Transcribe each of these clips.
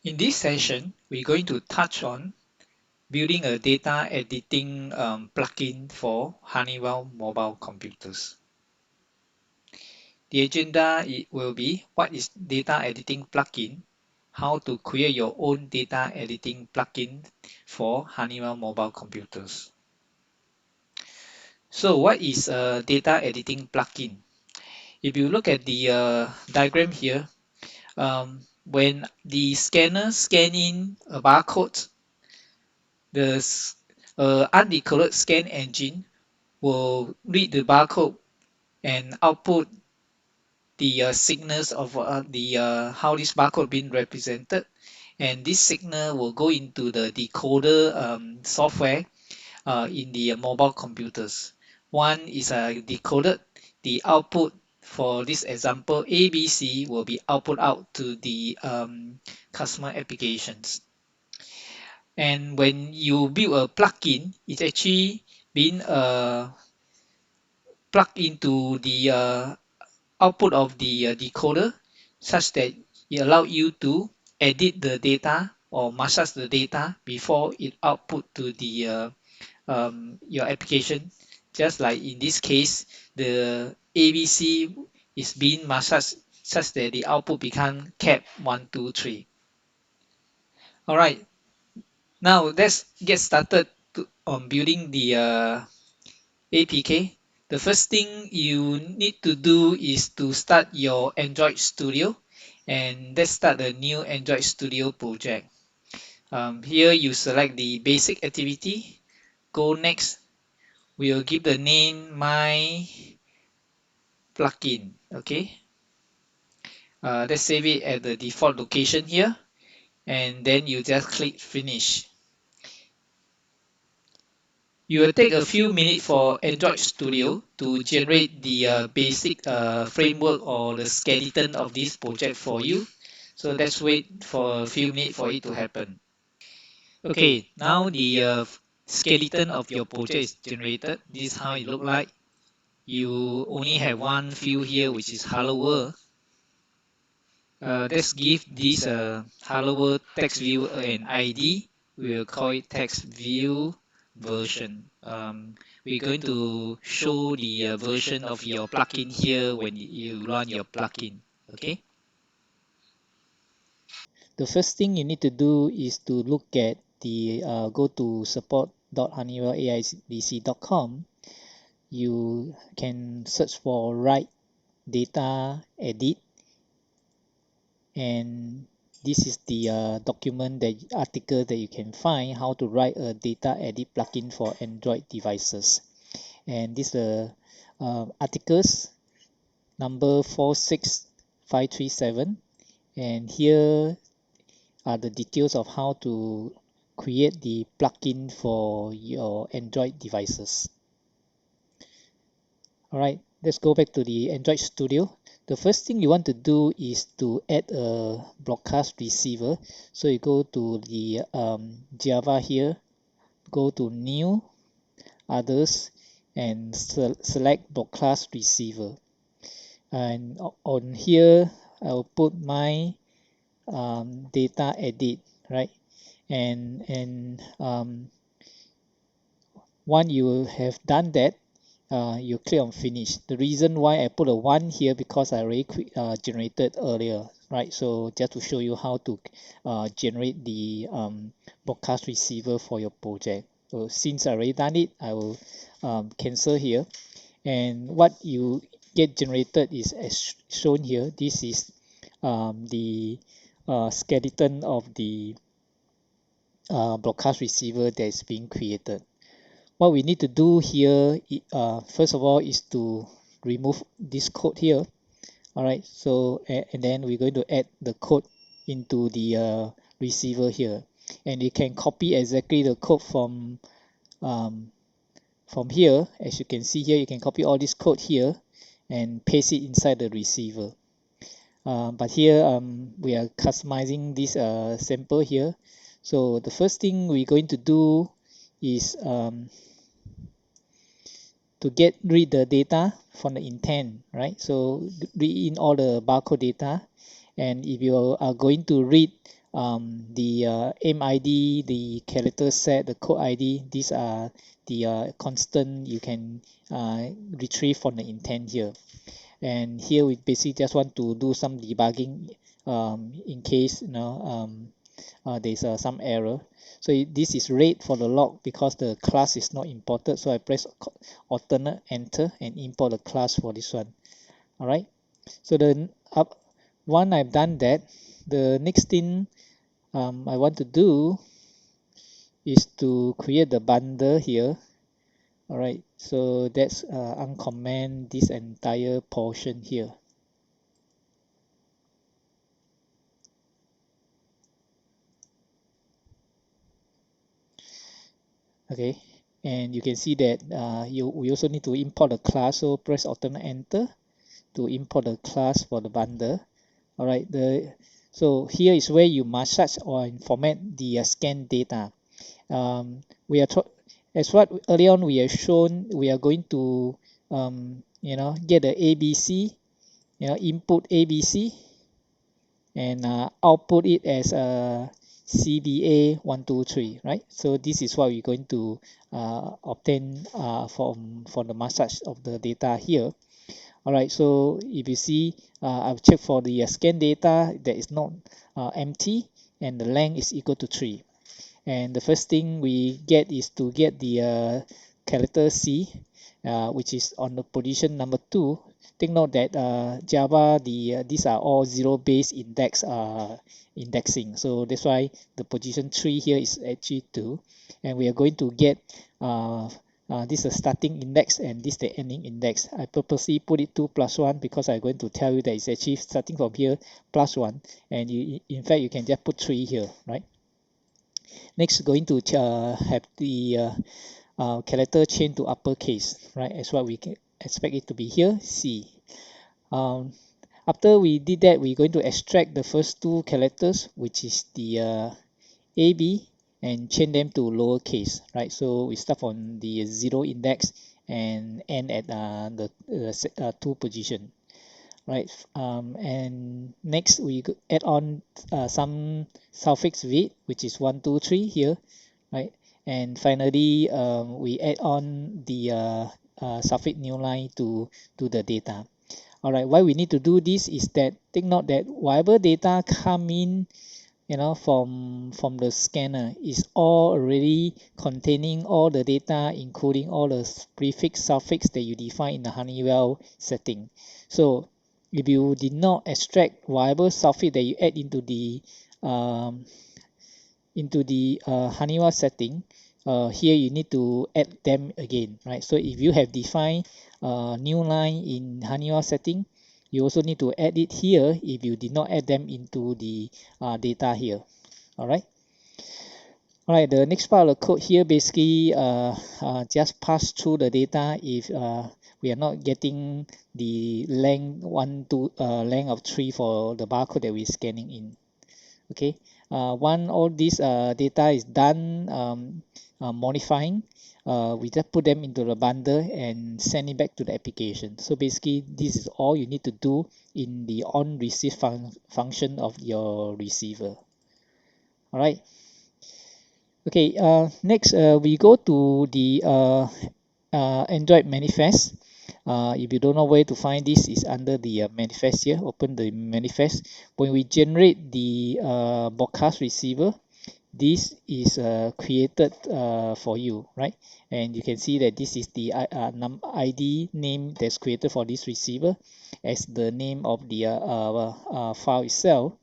In this session, we're going to touch on building a data editing plugin for Honeywell mobile computers. The agenda will be what is data editing plugin, how to create your own data editing plugin for Honeywell mobile computers. So what is a data editing plugin? If you look at the diagram here, when the scanner scan in a barcode, the undecoded scan engine will read the barcode and output the signals of the how this barcode being represented, and this signal will go into the decoder software in the mobile computers. One is decoded. The output for this example ABC will be output out to the customer applications. And when you build a plugin, it's actually being plugged into the output of the decoder such that it allows you to edit the data or massage the data before it output to the your application. Just like in this case, the ABC is being massaged such that the output become cap 1, 2, 3. All right, now let's get started on building the APK. The first thing you need to do is to start your Android Studio, and let's start a new Android Studio project. Here you select the basic activity, go next. We'll give the name my plugin. Okay, let's save it at the default location here, and then you just click finish. You will take a few minutes for Android Studio to generate the basic framework or the skeleton of this project for you. So let's wait for a few minutes for it to happen. Okay, now the skeleton of your project is generated. This is how it looks like. You only have one field here, which is Hello World. Let's give this Hello World text view an ID. We will call it text view version. We're going to show the version of your plugin here when you run your plugin. Okay. The first thing you need to do is to look at the go to support.honeywellAIDC.com. You can search for write data edit, and this is the document that article that you can find how to write a data edit plugin for Android devices. And this articles number 46537, and here are the details of how to create the plugin for your Android devices. Alright, let's go back to the Android Studio. The first thing you want to do is to add a broadcast receiver. So you go to the Java here, go to New, Others, and select broadcast receiver. And on here, I'll put my data edit, right? And once you have done that, you click on finish. The reason why I put a 1 here because I already generated earlier, right? So just to show you how to generate the broadcast receiver for your project. So since I already done it, I will cancel here. And what you get generated is as shown here. This is the skeleton of the broadcast receiver that is being created. What we need to do here, first of all, is to remove this code here. All right, so and then we're going to add the code into the receiver here, and you can copy exactly the code from here. As you can see here, you can copy all this code here and paste it inside the receiver. But here we are customizing this sample here. So the first thing we're going to do is to read the data from the intent, right? So read in all the barcode data, and if you are going to read The aim ID, the character set, the code ID, these are the constant you can retrieve from the intent here. And here we basically just want to do some debugging in case there's some error. So this is red for the log because the class is not imported. So I press alternate enter and import the class for this one. All right. So one I've done that. The next thing I want to do is to create the bundle here. All right. So that's uncomment this entire portion here. Okay, and you can see that we also need to import the class, so press alternate enter to import the class for the bundle. All right, so here is where you massage or format the scan data. We are as what early on we have shown, we are going to get the ABC, input ABC and output it as a CBA123, right? So this is what we're going to obtain from the massage of the data here. All right, so if you see, I've checked for the scan data that is not empty and the length is equal to 3. And the first thing we get is to get the character C, which is on the position number 2. Take note that Java, these are all zero-based indexing. So that's why the position 3 here is actually 2. And we are going to get this is a starting index and this is the ending index. I purposely put it 2 plus 1 because I'm going to tell you that it's actually starting from here plus 1. And in fact, you can just put 3 here, right? Next, going to have the character change to uppercase, right? As what we can expect it to be here, C. Um, After we did that, we're going to extract the first two characters, which is the AB, and change them to lowercase, right? So we start on the 0 index and end at the 2 position, right? And next we add on some suffix with, which is 1, 2, 3 here, right? And finally, we add on the suffix new line to the data. All right, why we need to do this is that take note that whatever data come in, from the scanner is all already containing all the data, including all the prefix, suffix that you define in the Honeywell setting. So if you did not extract whatever suffix that you add um, into the Honeywell setting, here you need to add them again, right? So if you have defined a new line in Honeywell setting, you also need to add it here if you did not add them into the data here. All right. All right, the next part of the code here basically just pass through the data if we are not getting the length length of 3 for the barcode that we're scanning in. Okay, once all this data is done modifying, we just put them into the bundle and send it back to the application. So basically, this is all you need to do in the on receive function of your receiver. All right. Okay, next we go to the Android manifest. If you don't know where to find this, is under the manifest here. Open the manifest. When we generate the broadcast receiver, this is created for you, right? And you can see that this is the ID name that's created for this receiver as the name of the file itself,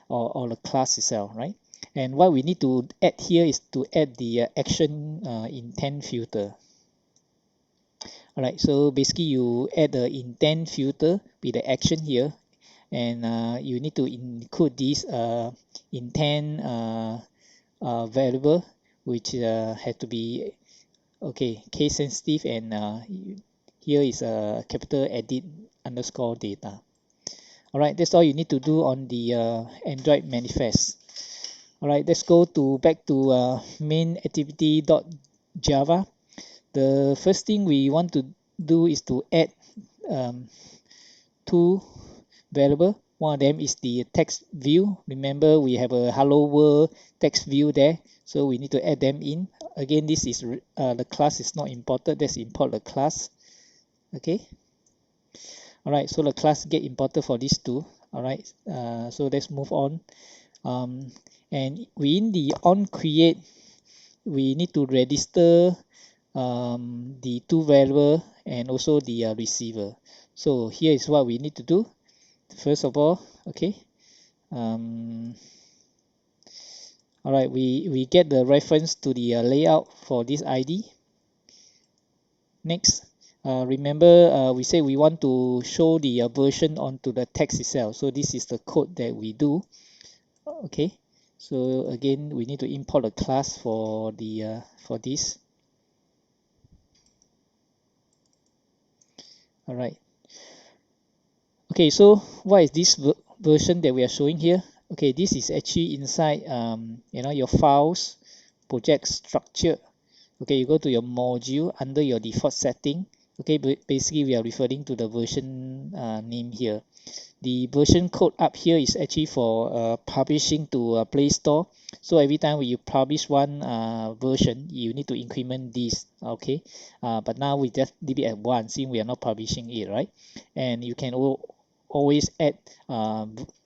or the class itself, right? And what we need to add here is to add the action intent filter. All right, so basically you add the intent filter with the action here, and you need to include this intent variable, which had to be case sensitive, and here is a capital edit underscore data. All right, that's all you need to do on the Android manifest. All right, let's go to back to main activity.java. The first thing we want to do is to add two variable. One of them is the text view. Remember, we have a hello world text view there, so we need to add them in. Again, this is the class is not imported. Let's import the class. Okay. All right. So the class get imported for these two. All right. So let's move on. Um, and within the on create, we need to register the two variable and also the receiver. So here is what we need to do. First of all, okay. Um, all right, we get the reference to the layout for this ID. Next, remember we say we want to show the version onto the text itself. So this is the code that we do. Okay. So again, we need to import a class for the for this. All right. Okay, so what is this version that we are showing here? Okay, this is actually inside your files, project structure. Okay, you go to your module under your default setting. Okay, basically we are referring to the version name here. The version code up here is actually for publishing to Play Store. So every time when you publish one version, you need to increment this. Okay, but now we just leave it at one since we are not publishing it, right? And you can always add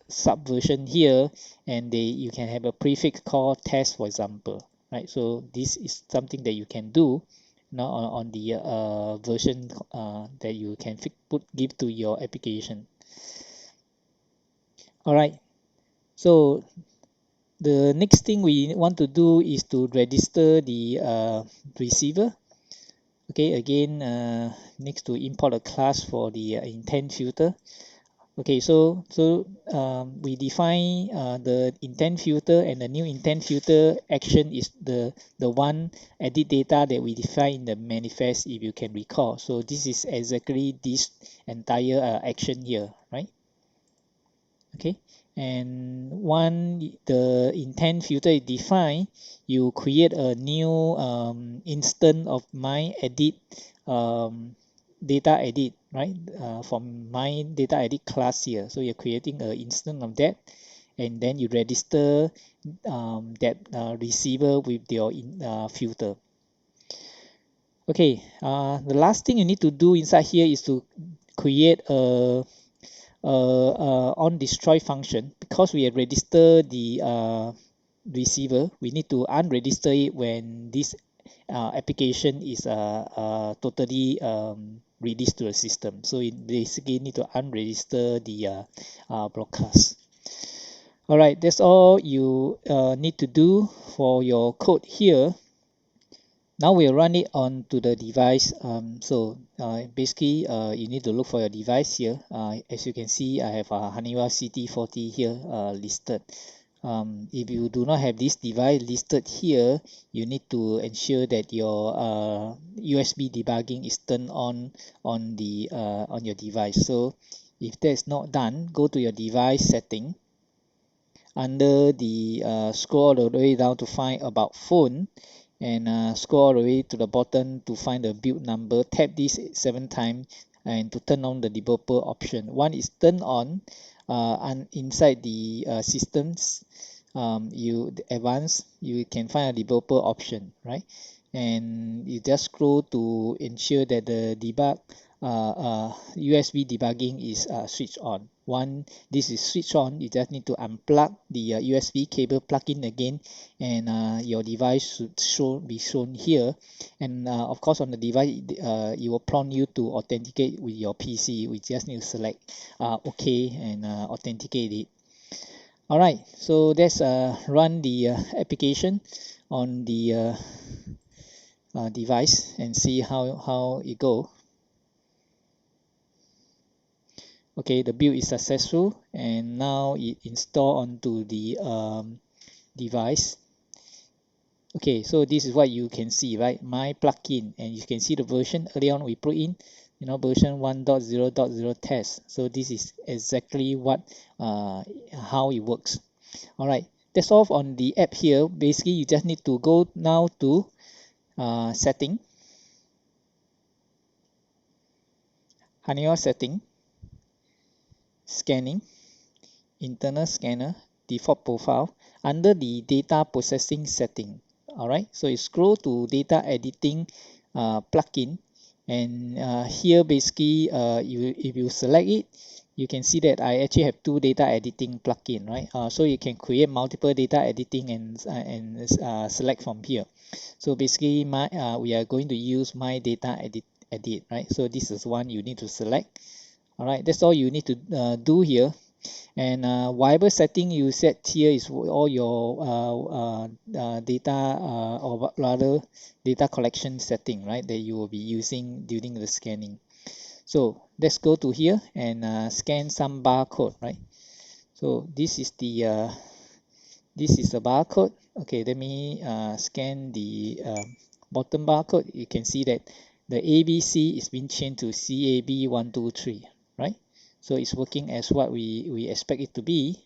subversion here, and you can have a prefix called test, for example, right? So this is something that you can do now on the version that you can give to your application. All right, so the next thing we want to do is to register the receiver. Okay, again, next to import a class for the intent filter. Okay, we define the intent filter, and the new intent filter action is the one edit data that we define in the manifest, if you can recall. So this is exactly this entire action here, right? Okay, and one the intent filter is defined, you create a new instance of my edit data edit, right? From my data edit class here, so you're creating an instance of that, and then you register that receiver with your filter. Okay, the last thing you need to do inside here is to create a on destroy function. Because we have registered the receiver, we need to unregister it when this application is totally released to the system. So it basically need to unregister the broadcast. All right, that's all you need to do for your code here. Now we'll run it onto the device. Basically, you need to look for your device here. As you can see, I have a Honeywell CT40 here listed. If you do not have this device listed here, you need to ensure that your USB debugging is turned on your device. So if that is not done, go to your device setting. Under the scroll all the way down to find about phone, and scroll all the way to the bottom to find the build number. Tap this 7 times and to turn on the debugger option. One is turned on, and inside the systems, you advance, you can find a debugger option, right? And you just scroll to ensure that the USB debugging is switched on. One, this is switched on, you just need to unplug the USB cable, plug in again, and your device should be shown here. And of course, on the device, it will prompt you to authenticate with your PC. We just need to select OK and authenticate it. All right, so let's run the application on the device and see how it go. Okay, the build is successful, and now it install onto the device. Okay, so this is what you can see, right? My plugin, and you can see the version early on we put in, version 1.0.0 test. So this is exactly what how it works. All right, that's all on the app here. Basically, you just need to go now to setting, Honeywell setting, scanning, internal scanner, default profile, under the data processing setting. All right, so you scroll to data editing plugin, and here basically if you select it, you can see that I actually have two data editing plugin, right? So you can create multiple data editing and select from here. So basically we are going to use my data edit, right? So this is one you need to select. All right, that's all you need to do here. And whatever setting you set here is all your data or rather data collection setting, right, that you will be using during the scanning. So let's go to here and scan some barcode, right? So this is a barcode. Okay, let me scan the bottom barcode. You can see that the ABC is being changed to CAB123, right? So it's working as what we expect it to be.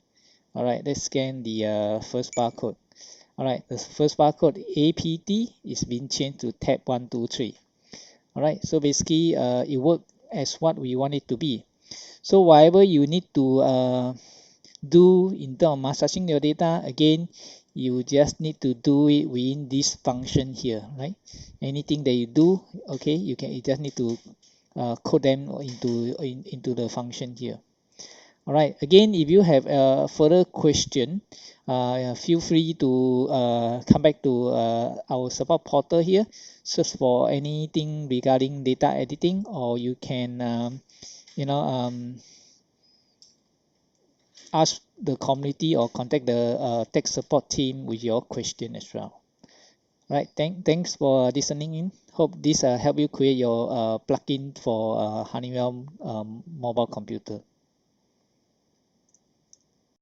All right, let's scan the first barcode. All right, the first barcode APT is being changed to tab 123. All right, so basically it worked as what we want it to be. So whatever you need to do in terms of massaging your data, again, you just need to do it within this function here, right? Anything that you do, okay, you just need to code them into the function here. All right, again, if you have a further question, feel free to come back to our support portal here, search for anything regarding data editing, or you can you know ask the community or contact the tech support team with your question as well. Right, thanks for listening in. Hope this help you create your plugin for Honeywell mobile computer.